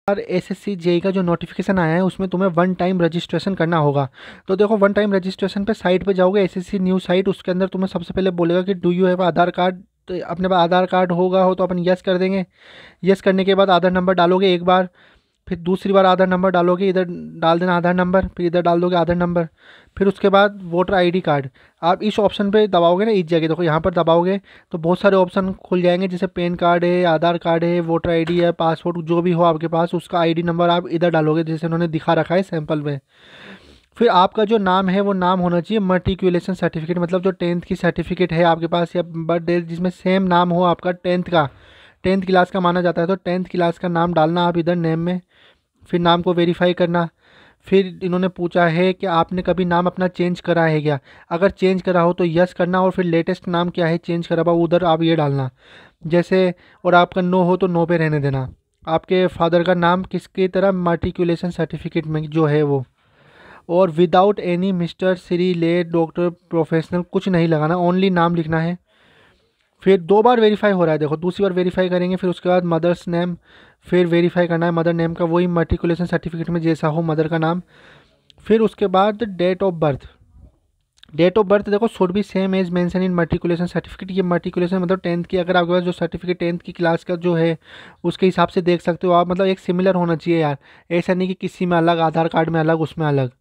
बार SSC JE का जो notification आया है उसमें तुम्हें वन टाइम रजिस्ट्रेशन करना होगा। तो देखो वन टाइम रजिस्ट्रेशन पे साइट पे जाओगे, एसएससी न्यूज़ साइट, उसके अंदर तुम्हें सबसे पहले बोलेगा कि do you have Aadhaar card. तो अपने पास आधार कार्ड होगा हो तो अपन यस कर देंगे। यस करने के बाद आधार नंबर डालोगे एक बार, फिर दूसरी बार आधार नंबर डालोगे, इधर डाल देना आधार नंबर, फिर इधर डाल दोगे आधार नंबर। फिर उसके बाद वोटर आईडी कार्ड। आप इस ऑप्शन पे दबाओगे ना, इस जगह देखो यहाँ पर दबाओगे तो बहुत सारे ऑप्शन खुल जाएंगे, जैसे पैन कार्ड है, आधार कार्ड है, वोटर आईडी है, पासपोर्ट, जो भी हो आपके पास उसका आईडी नंबर आप इधर डालोगे जैसे उन्होंने दिखा रखा है सैंपल में। फिर आपका जो नाम है वो नाम होना चाहिए मर्टिकुलेशन सर्टिफिकेट, मतलब जो 10th की सर्टिफिकेट है आपके पास या बर्थ डेट जिसमें सेम नाम हो आपका 10th का, 10th क्लास का माना जाता है, तो 10th क्लास का नाम डालना आप इधर नेम में। फिर नाम को वेरीफाई करना। फिर इन्होंने पूछा है कि आपने कभी नाम अपना चेंज करा है क्या, अगर चेंज करा हो तो यस करना, और फिर लेटेस्ट नाम क्या है चेंज करा हुआ उधर आप ये डालना जैसे, और आपका नो हो तो नो पे रहने देना। आपके फादर का नाम किसकी तरह मार्टिकुलेशन सर्टिफिकेट में जो है वो, और विदाउट एनी मिस्टर, श्री, ले, डॉक्टर, प्रोफेशनल कुछ नहीं लगाना, ओनली नाम लिखना है। फिर 2 बार वेरीफाई हो रहा है देखो, दूसरी बार वेरीफाई करेंगे। फिर उसके बाद मदर्स नेम, फिर वेरीफाई करना है मदर नेम का, वही मर्टिकुलेशन सर्टिफिकेट में जैसा हो मदर का नाम। फिर उसके बाद date of birth. Date of birth देखो should be same as mention in matriculation certificate. ये मर्टिकुलेशन मतलब 10th की, अगर आपके पास जो सर्टिफिकेट 10th की क्लास का जो है उसके हिसाब से देख सकते हो आप, मतलब एक सिमिलर होना चाहिए यार, ऐसा नहीं कि किसी में अलग, आधार कार्ड में अलग, उसमें अलग।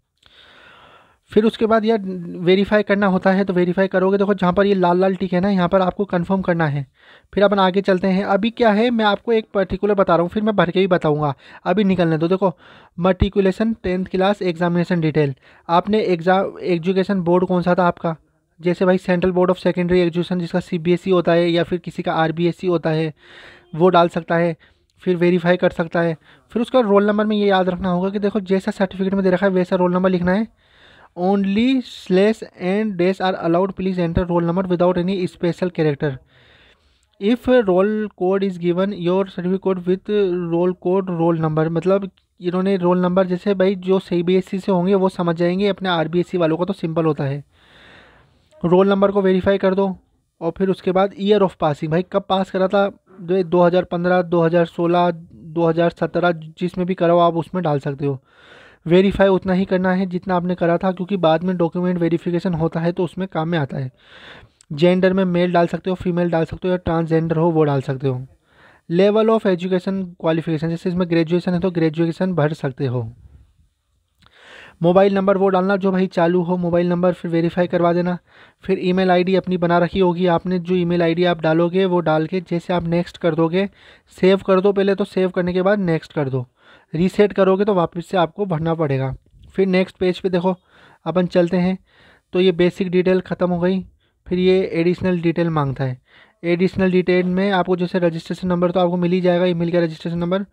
फिर उसके बाद यार वेरीफाई करना होता है, तो वेरीफाई करोगे देखो जहाँ पर ये लाल लाल टिक है ना, यहाँ पर आपको कंफर्म करना है। फिर अपन आगे चलते हैं। अभी क्या है मैं आपको एक पर्टिकुलर बता रहा हूँ, फिर मैं भर के भी बताऊँगा, अभी निकलने दो। देखो मर्टिकुलेशन 10th क्लास एग्जामिनेशन डिटेल, आपने एजुकेशन बोर्ड कौन सा था आपका, जैसे भाई central board of secondary education जिसका सीबीएसई होता है, या फिर किसी का आरबीएसई होता है, वो डाल सकता है, फिर वेरीफाई कर सकता है। फिर उसका रोल नंबर में ये याद रखना होगा कि देखो जैसा सर्टिफिकेट में दे रखा है वैसा रोल नंबर लिखना है। Only slash and dash are allowed, please enter roll number without any special character. If roll code is given your certificate code with roll code roll number, मतलब इन्होंने रोल नंबर, जैसे भाई जो CBSE से होंगे वो समझ जाएंगे, अपने आरबीएसई वालों का तो सिंपल होता है। रोल नंबर को वेरीफाई कर दो, और फिर उसके बाद ईयर ऑफ पासिंग, भाई कब पास करा था, जो 2015, 2016, 2017 जिसमें भी करा हो आप उसमें डाल सकते हो। वेरीफाई उतना ही करना है जितना आपने करा था, क्योंकि बाद में डॉक्यूमेंट वेरिफिकेशन होता है तो उसमें काम में आता है। जेंडर में मेल डाल सकते हो, फीमेल डाल सकते हो, या ट्रांसजेंडर हो वो डाल सकते हो। लेवल ऑफ एजुकेशन क्वालिफिकेशन, जैसे इसमें ग्रेजुएशन है तो ग्रेजुएशन भर सकते हो। मोबाइल नंबर वो डालना जो भाई चालू हो मोबाइल नंबर, फिर वेरीफाई करवा देना। फिर ईमेल आईडी अपनी बना रखी होगी आपने, जो ईमेल आईडी आप डालोगे वो डाल के जैसे आप नेक्स्ट कर दोगे, सेव कर दो पहले, तो सेव करने के बाद नेक्स्ट कर दो। रीसेट करोगे तो वापस से आपको भरना पड़ेगा। फिर नेक्स्ट पेज पे देखो अपन चलते हैं, तो ये बेसिक डिटेल ख़त्म हो गई। फिर ये एडिशनल डिटेल मांगता है। एडिशनल डिटेल में आपको जैसे रजिस्ट्रेशन नंबर तो आपको मिल ही जाएगा, ये मिल गया रजिस्ट्रेशन नंबर।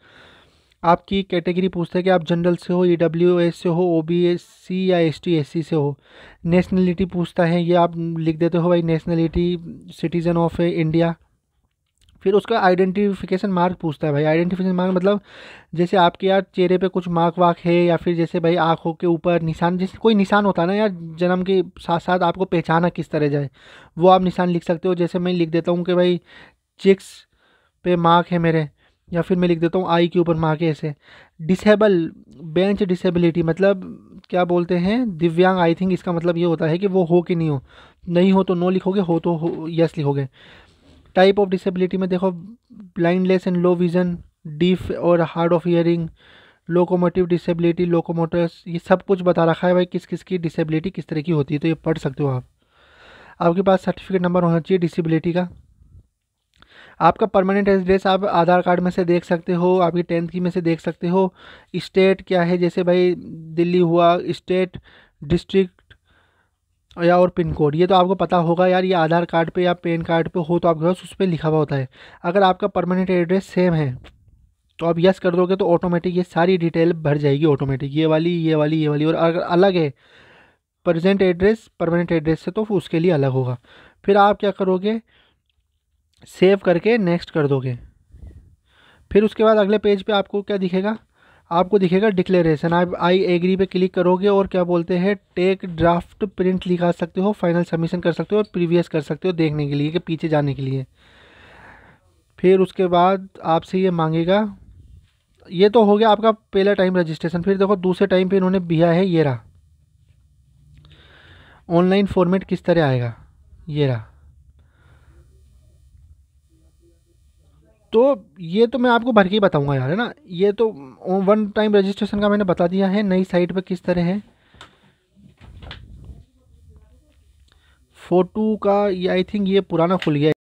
आपकी कैटेगरी पूछता है कि आप जनरल से हो, ईडब्ल्यूएस से हो, ओबीसी या एसटी एससी से हो। नेशनलिटी पूछता है, ये आप लिख देते हो भाई नेशनलिटी सिटीज़न ऑफ इंडिया। फिर उसका आइडेंटिफिकेशन मार्क पूछता है, भाई आइडेंटिफिकेशन मार्क मतलब जैसे आपके यार चेहरे पे कुछ मार्क वाक है, या फिर जैसे भाई आँखों के ऊपर निशान, जैसे कोई निशान होता है ना यार जन्म के साथ साथ आपको पहचाना किस तरह जाए, वो आप निशान लिख सकते हो। जैसे मैं लिख देता हूँ कि भाई चिक्स पे मार्क है मेरे, या फिर मैं लिख देता हूँ आई के ऊपर मार्क है ऐसे। डिसेबल, बेंच डिसेबिलिटी मतलब क्या बोलते हैं, दिव्यांग, आई थिंक इसका मतलब ये होता है कि वो हो कि नहीं हो, नहीं हो तो नो लिखोगे, हो तो हो यस लिखोगे। टाइप ऑफ डिसेबिलिटी में देखो blindness and low vision, deaf और hard of hearing, locomotive disability, locomotors, ये सब कुछ बता रखा है भाई किस किस की डिसेबिलिटी किस तरह की होती है, तो ये पढ़ सकते हो आप। आपके पास सर्टिफिकेट नंबर होना चाहिए डिसेबिलिटी का। आपका परमानेंट एड्रेस आप आधार कार्ड में से देख सकते हो, आपकी 10th की में से देख सकते हो। स्टेट क्या है, जैसे भाई दिल्ली हुआ, स्टेट, डिस्ट्रिक्ट या और पिन कोड, ये तो आपको पता होगा यार, ये आधार कार्ड पे या पैन कार्ड पे हो तो आपके पास उस पर लिखा हुआ होता है। अगर आपका परमानेंट एड्रेस सेम है तो आप यस कर दोगे तो ऑटोमेटिक ये सारी डिटेल भर जाएगी ऑटोमेटिक, ये वाली ये वाली ये वाली। और अगर अलग है प्रेजेंट एड्रेस परमानेंट एड्रेस से तो उसके लिए अलग होगा। फिर आप क्या करोगे, सेव करके नेक्स्ट कर दोगे। फिर उसके बाद अगले पेज पे आपको क्या दिखेगा, आपको दिखेगा डिक्लेरेशन। आप आई एग्री पे क्लिक करोगे और क्या बोलते हैं टेक ड्राफ्ट प्रिंट लिखा सकते हो, फाइनल सबमिशन कर सकते हो, और प्रीवियस कर सकते हो देखने के लिए कि पीछे जाने के लिए। फिर उसके बाद आपसे ये मांगेगा ये तो हो गया आपका पहला टाइम रजिस्ट्रेशन। फिर देखो दूसरे टाइम पे इन्होंने दिया है, ये रहा ऑनलाइन फॉर्मेट किस तरह आएगा, ये रहा। तो ये तो मैं आपको भर के ही बताऊंगा यार, है ना। ये तो वन टाइम रजिस्ट्रेशन का मैंने बता दिया है, नई साइट पे किस तरह है। फोटो का ये आई थिंक ये पुराना खुल गया